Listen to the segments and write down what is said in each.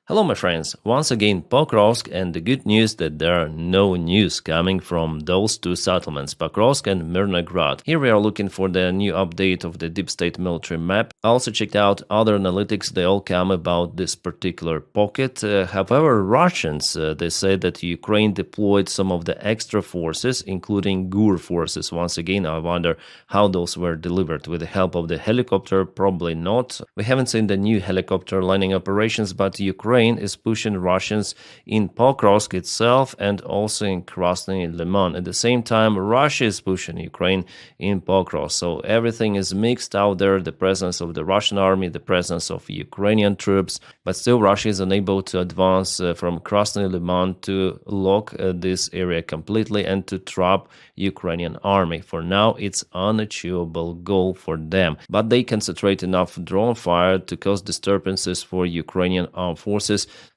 Hello, my friends. Once again, Pokrovsk, and the good news that there are no news coming from those two settlements, Pokrovsk and Mirnograd. Here we are looking for the new update of the deep state military map. I also checked out other analytics. They all come about this particular pocket. However, Russians, they say that Ukraine deployed some of the extra forces, including GUR forces. Once again, I wonder how those were delivered. With the help of the helicopter? Probably not. We haven't seen the new helicopter landing operations, but Ukraine is pushing Russians in Pokrovsk itself and also in Krasny Liman. At the same time, Russia is pushing Ukraine in Pokrovsk. So everything is mixed out there, the presence of the Russian army, the presence of Ukrainian troops, but still Russia is unable to advance from Krasny Liman to lock this area completely and to trap Ukrainian army. For now, it's unachievable goal for them, but they concentrate enough drone fire to cause disturbances for Ukrainian armed forces.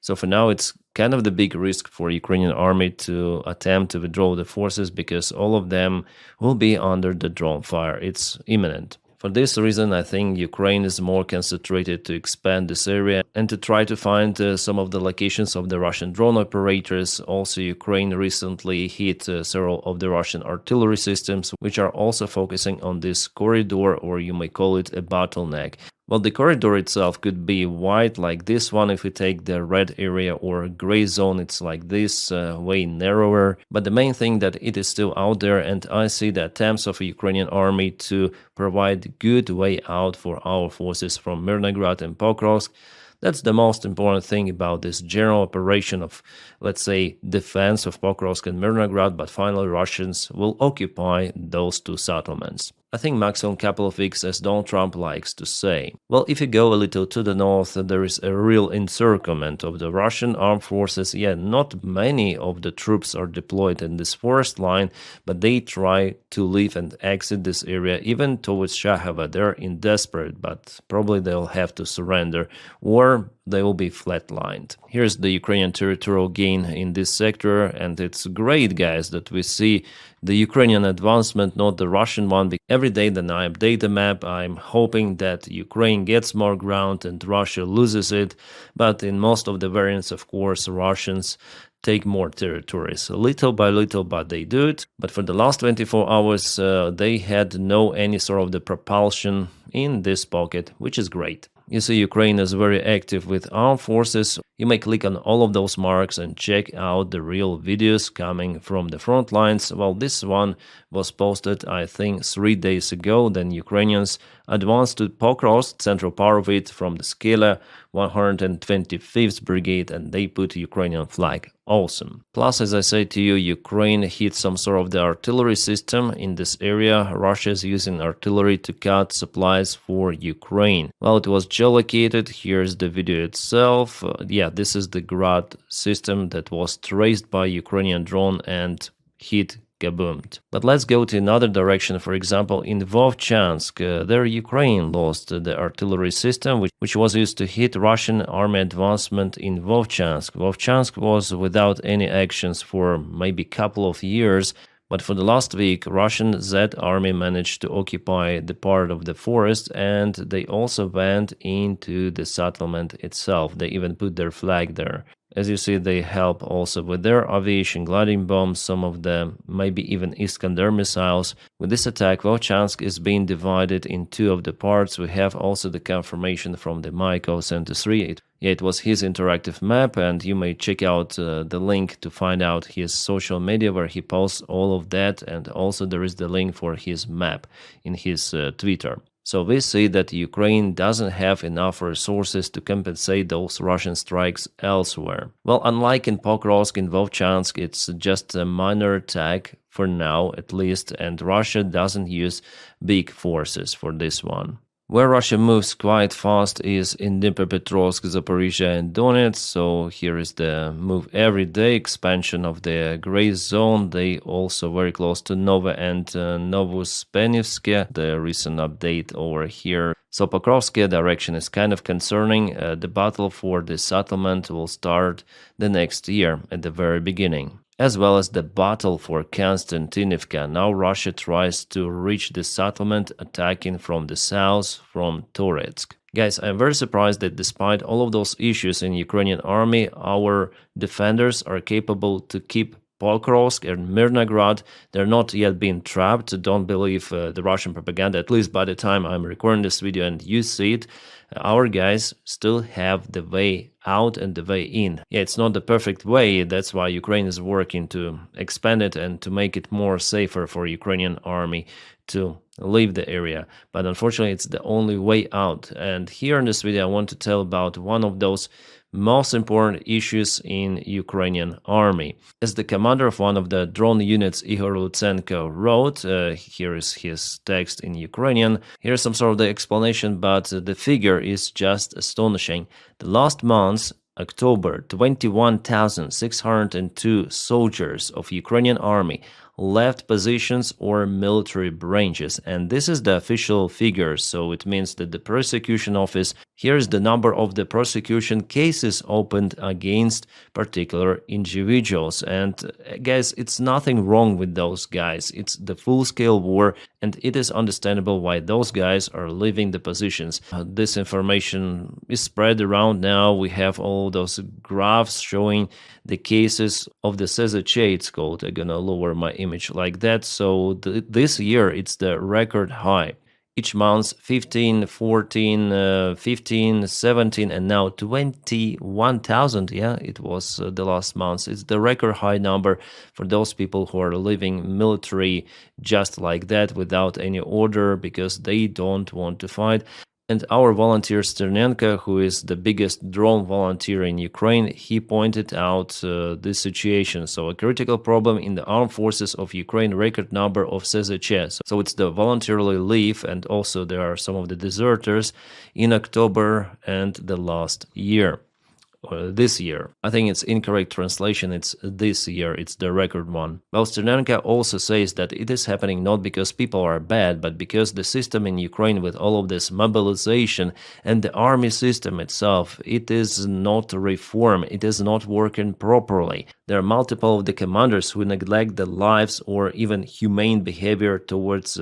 So for now, it's kind of the big risk for Ukrainian army to attempt to withdraw the forces because all of them will be under the drone fire. It's imminent. For this reason, I think Ukraine is more concentrated to expand this area and to try to find some of the locations of the Russian drone operators. Also, Ukraine recently hit several of the Russian artillery systems, which are also focusing on this corridor, or you may call it a bottleneck. Well, the corridor itself could be wide like this one if we take the red area, or gray zone, it's like this, way narrower. But the main thing that it is still out there, and I see the attempts of the Ukrainian army to provide good way out for our forces from Mirnograd and Pokrovsk. That's the most important thing about this general operation of, let's say, defense of Pokrovsk and Mirnograd, but finally Russians will occupy those two settlements. I think maximum couple of weeks, as Donald Trump likes to say. Well, if you go a little to the north, there is a real encirclement of the Russian armed forces. Yeah, not many of the troops are deployed in this forest line, but they try to leave and exit this area, even towards Shahava. They're in desperate, but probably they'll have to surrender, or they will be flatlined. Here's the Ukrainian territorial gain in this sector, and it's great, guys, that we see the Ukrainian advancement, not the Russian one. Every day that I update the map, I'm hoping that Ukraine gets more ground and Russia loses it, but in most of the variants, of course, Russians take more territories, little by little, but they do it. But for the last 24 hours, they had no any sort of the propulsion in this pocket, which is great. You see, Ukraine is very active with armed forces. You may click on all of those marks and check out the real videos coming from the front lines. Well, this one was posted, I think, 3 days ago. Then Ukrainians advanced to Pokrovsk, central part of it, from the Skela 125th Brigade, and they put Ukrainian flag. Awesome. Plus, as I say to you, Ukraine hit some sort of the artillery system in this area. Russia is using artillery to cut supplies for Ukraine. Well, it was geolocated. Here's the video itself. Yeah, this is the Grad system that was traced by Ukrainian drone and hit kaboomed. But let's go to another direction. For example, in Vovchansk, there Ukraine lost the artillery system, which was used to hit Russian army advancement in Vovchansk. Vovchansk was without any actions for maybe a couple of years, but for the last week, Russian Z army managed to occupy the part of the forest, and they also went into the settlement itself. They even put their flag there. As you see, they help also with their aviation gliding bombs, some of them maybe even Iskander missiles. With this attack, Vovchansk is being divided in two of the parts. We have also the confirmation from the Maiko 73. It was his interactive map, and you may check out the link to find out his social media where he posts all of that, and also there is the link for his map in his Twitter. So we see that Ukraine doesn't have enough resources to compensate those Russian strikes elsewhere. Well, unlike in Pokrovsk, in Vovchansk, it's just a minor attack for now at least, and Russia doesn't use big forces for this one. Where Russia moves quite fast is in Dnipropetrovsk, Zaporizhia and Donetsk. So here is the move every day, expansion of the gray zone. They also very close to Nova and Novospenivske, the recent update over here. So Pokrovsk direction is kind of concerning. The battle for the settlement will start the next year at the very beginning, as well as the battle for Konstantinivka. Now Russia tries to reach the settlement, attacking from the south from Toretsk. Guys, I'm very surprised that despite all of those issues in Ukrainian army, our defenders are capable to keep Pokrovsk and Mirnograd. They're not yet being trapped. Don't believe the Russian propaganda, at least by the time I'm recording this video and you see it. Our guys still have the way out and the way in. Yeah, it's not the perfect way. That's why Ukraine is working to expand it and to make it more safer for Ukrainian army to leave the area. But unfortunately, it's the only way out. And here in this video, I want to tell about one of those most important issues in Ukrainian army. As the commander of one of the drone units, Igor Lutsenko, wrote, here is his text in Ukrainian, here's some sort of the explanation, but the figure is just astonishing. The last month, October, 21,602 soldiers of Ukrainian army left positions or military branches, and this is the official figure, so it means that the prosecution office, here's the number of the prosecution cases opened against particular individuals. And guys, it's nothing wrong with those guys. It's the full-scale war, and it is understandable why those guys are leaving the positions. This information is spread around now. We have all those graphs showing the cases of the SZC, it's called. I'm gonna lower my image like that. So this year, it's the record high. Each month, 15, 14, 15, 17, and now 21,000. Yeah, it was the last month. It's the record high number for those people who are leaving military just like that without any order because they don't want to fight. And our volunteer Sternenko, who is the biggest drone volunteer in Ukraine, he pointed out this situation. So a critical problem in the armed forces of Ukraine, record number of SZC. So it's the voluntarily leave, and also there are some of the deserters in October and the last year. This year. I think it's incorrect translation. It's this year. It's the record one. Well, Sternenko also says that it is happening not because people are bad, but because the system in Ukraine with all of this mobilization and the army system itself, it is not reformed. It is not working properly. There are multiple of the commanders who neglect the lives or even humane behavior towards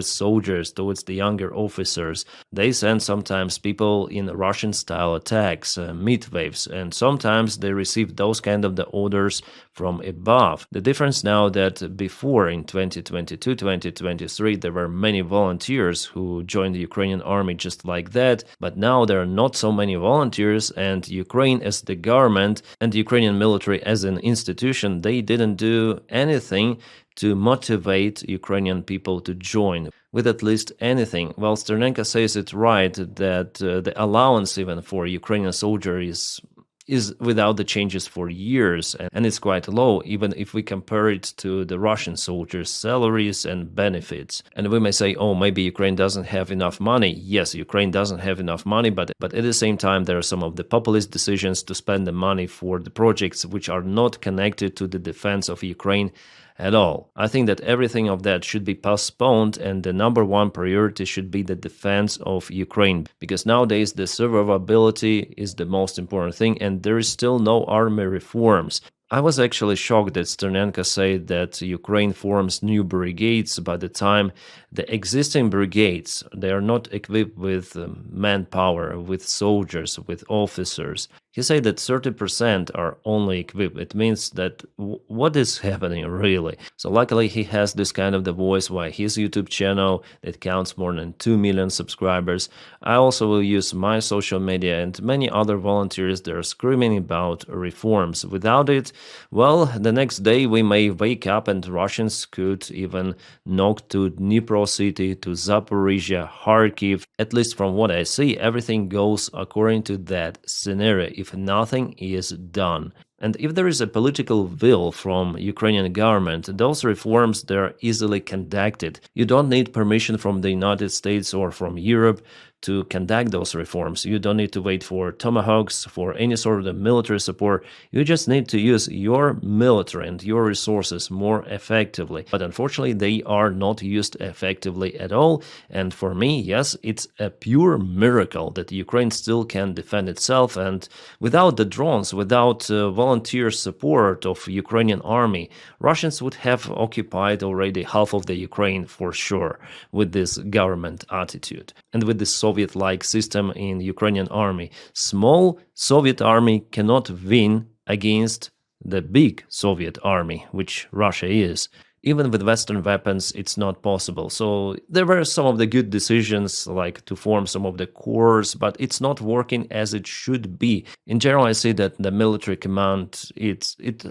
soldiers, towards the younger officers. They send sometimes people in Russian-style attacks, meat waves, and sometimes they receive those kind of the orders from above. The difference now that before in 2022, 2023, there were many volunteers who joined the Ukrainian army just like that, but now there are not so many volunteers, and Ukraine as the government and the Ukrainian military as an institution, they didn't do anything to motivate Ukrainian people to join with at least anything. Well, Sternenko says it right that the allowance even for Ukrainian soldiers is without the changes for years, and it's quite low, even if we compare it to the Russian soldiers' salaries and benefits. And we may say, oh, maybe Ukraine doesn't have enough money. Yes, Ukraine doesn't have enough money, but at the same time, there are some of the populist decisions to spend the money for the projects which are not connected to the defense of Ukraine at all. I think that everything of that should be postponed, and the number one priority should be the defense of Ukraine, because nowadays the survivability is the most important thing, and there is still no army reforms. I was actually shocked that Sternenko said that Ukraine forms new brigades by the time the existing brigades, they are not equipped with manpower, with soldiers, with officers. He said that 30% are only equipped. It means that what is happening really? So luckily he has this kind of the voice via his YouTube channel that counts more than 2 million subscribers. I also will use my social media, and many other volunteers that are screaming about reforms. Without it, well, the next day we may wake up and Russians could even knock to Dnipro city, to Zaporizhia, Kharkiv. At least from what I see, everything goes according to that scenario if nothing is done. And if there is a political will from Ukrainian government, those reforms, they're easily conducted. You don't need permission from the United States or from Europe to conduct those reforms. You don't need to wait for tomahawks, for any sort of military support. You just need to use your military and your resources more effectively. But unfortunately, they are not used effectively at all. And for me, yes, it's a pure miracle that Ukraine still can defend itself. And without the drones, without volunteers, volunteer support of Ukrainian army, Russians would have occupied already half of the Ukraine for sure with this government attitude. And with the Soviet-like system in Ukrainian army, small Soviet army cannot win against the big Soviet army, which Russia is. Even with Western weapons, it's not possible. So there were some of the good decisions, like to form some of the corps, but it's not working as it should be. In general, I see that the military command, it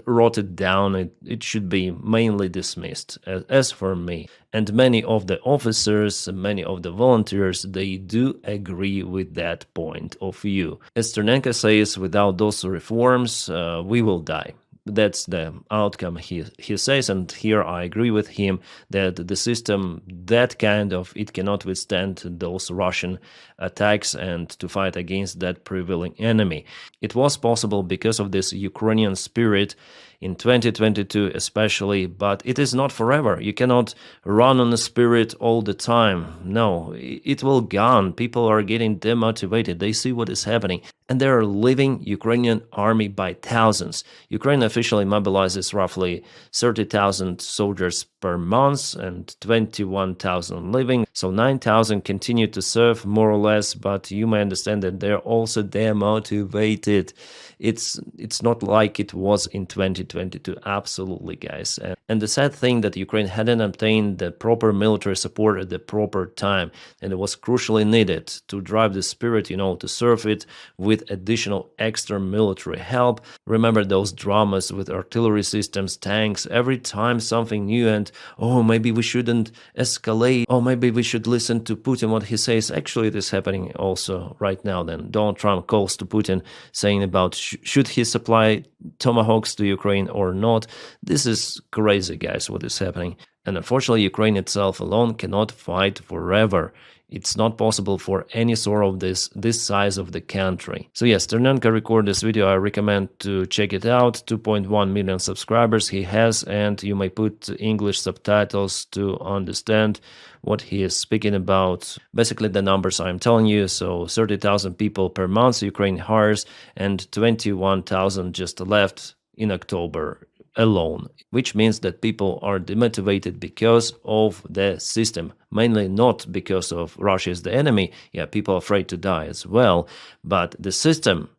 rotted down. It should be mainly dismissed, as for me. And many of the officers, many of the volunteers, they do agree with that point of view. As Ternenko says, without those reforms, we will die. That's the outcome he says, and here I agree with him that the system, that kind of, it cannot withstand those Russian attacks and to fight against that prevailing enemy. It was possible because of this Ukrainian spirit in 2022 especially, but it is not forever. You cannot run on the spirit all the time. No, it will gone. People are getting demotivated. They see what is happening, and they are leaving Ukrainian army by thousands. Ukraine officially mobilizes roughly 30,000 soldiers per month and 21,000 leaving. So 9,000 continue to serve more or less, but you may understand that they're also demotivated. It's not like it was in 2022, absolutely, guys. And the sad thing that Ukraine hadn't obtained the proper military support at the proper time, and it was crucially needed to drive the spirit, to serve it with additional extra military help. Remember those dramas with artillery systems, tanks, every time something new, and maybe we shouldn't escalate, maybe we should listen to Putin, what he says. Actually, it is happening also right now. Then Donald Trump calls to Putin saying about should he supply Tomahawks to Ukraine or not. This is crazy, guys, what is happening. And unfortunately, Ukraine itself alone cannot fight forever. It's not possible for any sort of this size of the country. So yes, Ternenko recorded this video. I recommend to check it out. 2.1 million subscribers he has, and you may put English subtitles to understand what he is speaking about. Basically the numbers I'm telling you. So 30,000 people per month Ukraine hires, and 21,000 just left in October alone, which means that people are demotivated because of the system, mainly not because of Russia is the enemy. Yeah, people are afraid to die as well, but the system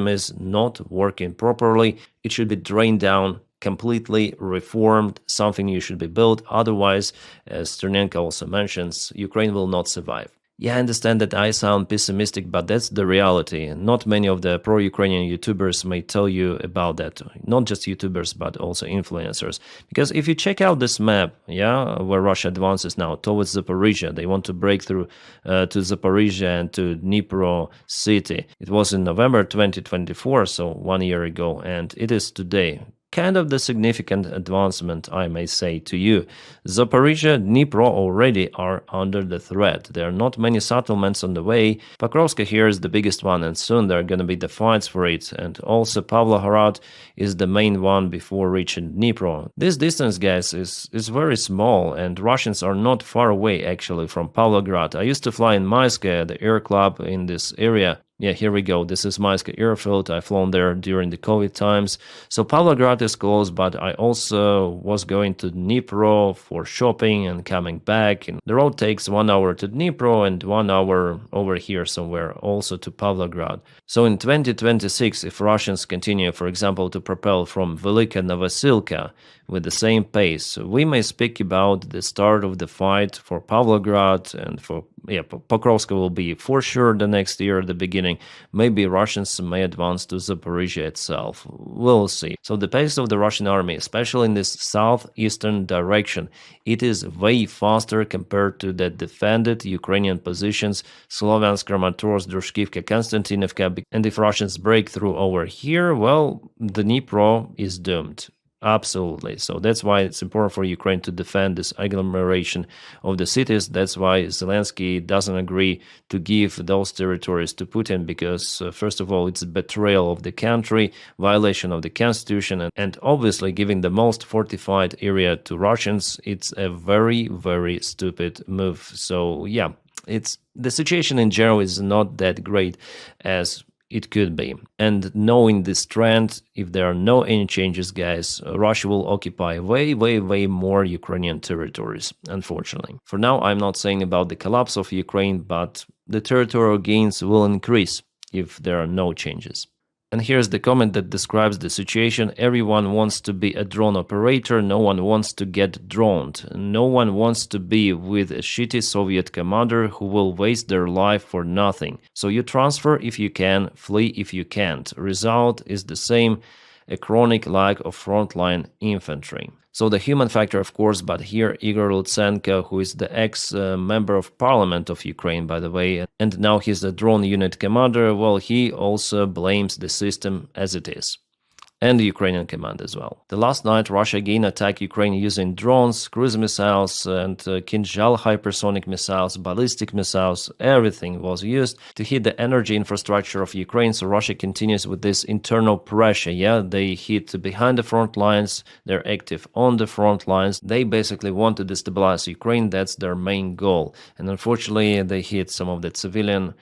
is not working properly. It should be drained down, completely reformed, something new should be built. Otherwise, as Ternenko also mentions, Ukraine will not survive. Yeah, I understand that I sound pessimistic, but that's the reality. Not many of the pro-Ukrainian YouTubers may tell you about that. Not just YouTubers, but also influencers. Because if you check out this map, where Russia advances now towards Zaporizhia, they want to break through to Zaporizhia and to Dnipro city. It was in November 2024, so 1 year ago, and it is today. Kind of the significant advancement, I may say to you. Zaporizhia, Dnipro already are under the threat. There are not many settlements on the way. Pokrovsk here is the biggest one, and soon there are going to be the fights for it. And also Pavlohrad is the main one before reaching Dnipro. This distance, guys, is very small, and Russians are not far away actually from Pavlograd. I used to fly in Mayskaya, the air club in this area. Yeah, here we go. This is Mayska airfield. I've flown there during the COVID times. So Pavlograd is close, but I also was going to Dnipro for shopping and coming back. And the road takes 1 hour to Dnipro and 1 hour over here somewhere also to Pavlograd. So in 2026, if Russians continue, for example, to propel from Velika Novosilka with the same pace, we may speak about the start of the fight for Pavlograd, and for Pokrovsk will be for sure the next year at the beginning. Maybe Russians may advance to Zaporizhia itself. We'll see. So the pace of the Russian army, especially in this southeastern direction, it is way faster compared to the defended Ukrainian positions, Sloviansk, Kramatorsk, Drushkivka, Konstantinovka. And if Russians break through over here, well, the Dnipro is doomed. Absolutely. So that's why it's important for Ukraine to defend this agglomeration of the cities. That's why Zelensky doesn't agree to give those territories to Putin, because first of all, it's a betrayal of the country, violation of the constitution, and obviously giving the most fortified area to Russians. It's a very, very stupid move. So yeah, the situation in general is not that great as it could be. And knowing this trend, if there are no any changes, guys, Russia will occupy way more Ukrainian territories, unfortunately. For now, I'm not saying about the collapse of Ukraine, but the territorial gains will increase if there are no changes. And here's the comment that describes the situation. Everyone wants to be a drone operator. No one wants to get droned. No one wants to be with a shitty Soviet commander who will waste their life for nothing. So you transfer if you can, flee if you can't. Result is the same, a chronic lack of frontline infantry. So the human factor, of course, but here Igor Lutsenko, who is the ex-member of parliament of Ukraine, by the way, and now he's a drone unit commander, well, he also blames the system as it is. And the Ukrainian command as well. The last night, Russia again attacked Ukraine using drones, cruise missiles, and Kinzhal hypersonic missiles, ballistic missiles. Everything was used to hit the energy infrastructure of Ukraine. So Russia continues with this internal pressure. Yeah, they hit behind the front lines. They're active on the front lines. They basically want to destabilize Ukraine. That's their main goal. And unfortunately, they hit some of the civilian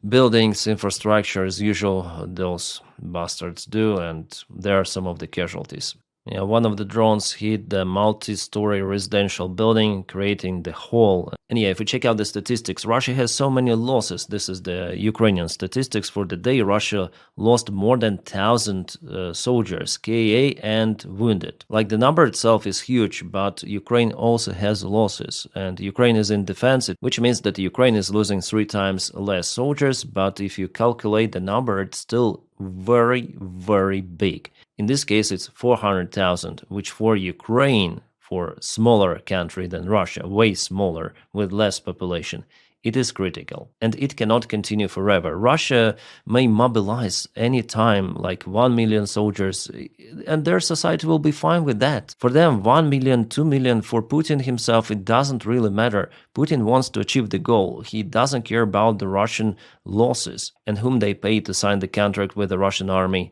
buildings, infrastructure, as usual, those bastards do, and there are some of the casualties. Yeah, one of the drones hit the multi-story residential building, creating the hole. And yeah, if we check out the statistics, Russia has so many losses. This is the Ukrainian statistics for the day. Russia lost more than 1,000 soldiers, KA and wounded. Like, the number itself is huge, but Ukraine also has losses. And Ukraine is in defensive, which means that Ukraine is losing 3 times less soldiers. But if you calculate the number, it's still very big. In this case, it's 400,000, which for Ukraine, for a smaller country than Russia, way smaller, with less population, it is critical. And it cannot continue forever. Russia may mobilize any time like 1 million soldiers, and their society will be fine with that. For them, 1 million, 2 million, for Putin himself, it doesn't really matter. Putin wants to achieve the goal. He doesn't care about the Russian losses and whom they pay to sign the contract with the Russian army.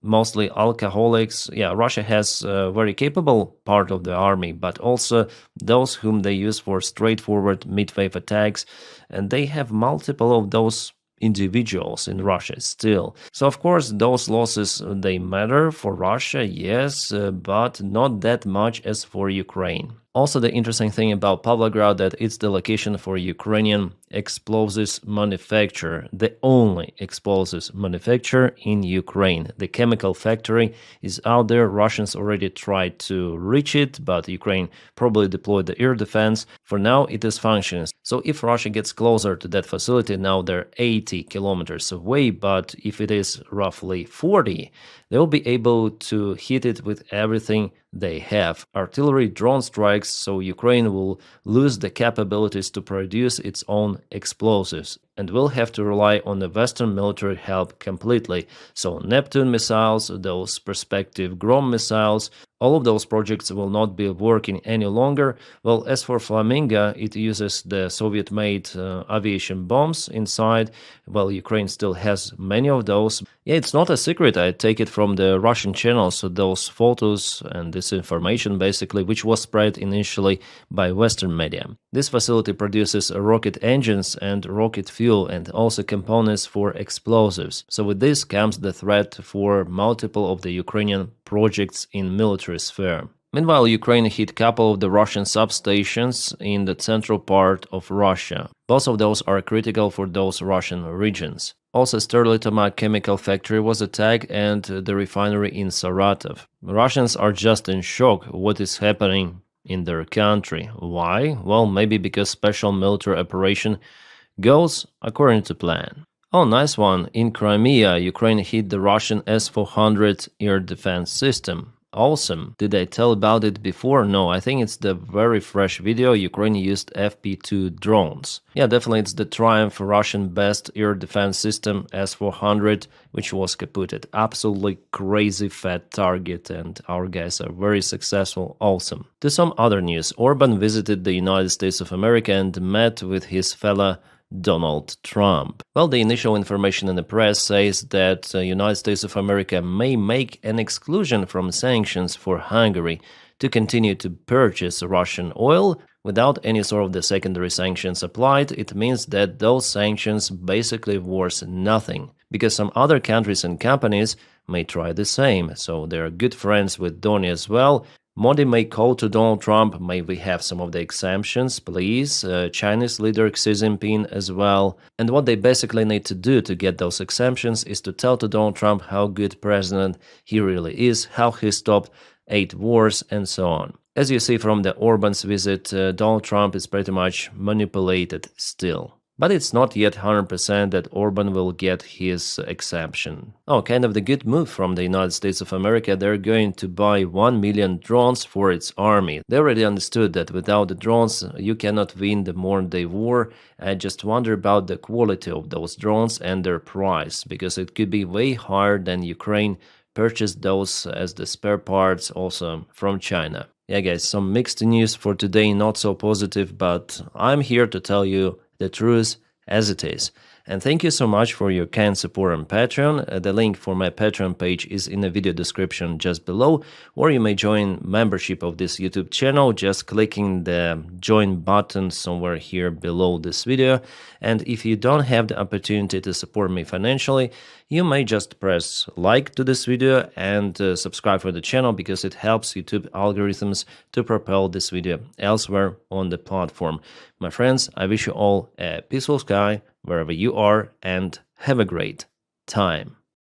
Mostly alcoholics. Yeah, Russia has a very capable part of the army, but also those whom they use for straightforward mid-wave attacks, and they have multiple of those individuals in Russia still. So of course those losses, they matter for Russia, yes, but not that much as for Ukraine. Also, the interesting thing about Pavlograd that it's the location for Ukrainian explosives manufacturer, the only explosives manufacturer in Ukraine. The chemical factory is out there. Russians already tried to reach it, but Ukraine probably deployed the air defense. For now, it is functioning. So if Russia gets closer to that facility, now they're 80 kilometers away, but if it is roughly 40, they'll be able to hit it with everything they have. Artillery, drone strikes, so Ukraine will lose the capabilities to produce its own explosives and will have to rely on the Western military help completely. So Neptune missiles, those prospective Grom missiles, all of those projects will not be working any longer. Well, as for Flamingo, it uses the Soviet-made aviation bombs inside. Well, Ukraine still has many of those. Yeah, it's not a secret. I take it from the Russian channels, so those photos and this information, basically, which was spread initially by Western media. This facility produces rocket engines and rocket fuel and also components for explosives. So with this comes the threat for multiple of the Ukrainian projects in military sphere. Meanwhile, Ukraine hit a couple of the Russian substations in the central part of Russia. Both of those are critical for those Russian regions. Also, Sterlitama chemical factory was attacked and the refinery in Saratov. Russians are just in shock what is happening in their country. Why? Well, maybe because special military operation goes according to plan. Oh, nice one. In Crimea, Ukraine hit the Russian S-400 air defense system. Awesome. Did I tell about it before? No, I think it's the very fresh video. Ukraine used FP2 drones. Yeah, definitely it's the triumph Russian best air defense system S-400, which was kaputted. Absolutely crazy fat target, and our guys are very successful. Awesome. To some other news, Orban visited the United States of America and met with his fellow Donald Trump. Well, the initial information in the press says that the United States of America may make an exclusion from sanctions for Hungary to continue to purchase Russian oil without any sort of the secondary sanctions applied. It means that those sanctions basically worth nothing because some other countries and companies may try the same. So they are good friends with Donny as well. Modi may call to Donald Trump, may we have some of the exemptions, please. Chinese leader Xi Jinping as well. And what they basically need to do to get those exemptions is to tell to Donald Trump how good president he really is, how he stopped 8 wars, and so on. As you see from the Orban's visit, Donald Trump is pretty much manipulated still. But it's not yet 100% that Orban will get his exemption. Oh, kind of the good move from the United States of America. They're going to buy 1 million drones for its army. They already understood that without the drones, you cannot win the modern-day war. I just wonder about the quality of those drones and their price, because it could be way higher than Ukraine purchased those as the spare parts also from China. Yeah, guys, some mixed news for today, not so positive, but I'm here to tell you the truth as it is. And thank you so much for your kind support on Patreon. The link for my Patreon page is in the video description just below, or you may join membership of this YouTube channel just clicking the join button somewhere here below this video. And if you don't have the opportunity to support me financially, you may just press like to this video and subscribe for the channel, because it helps YouTube algorithms to propel this video elsewhere on the platform. My friends, I wish you all a peaceful sky wherever you are, and have a great time.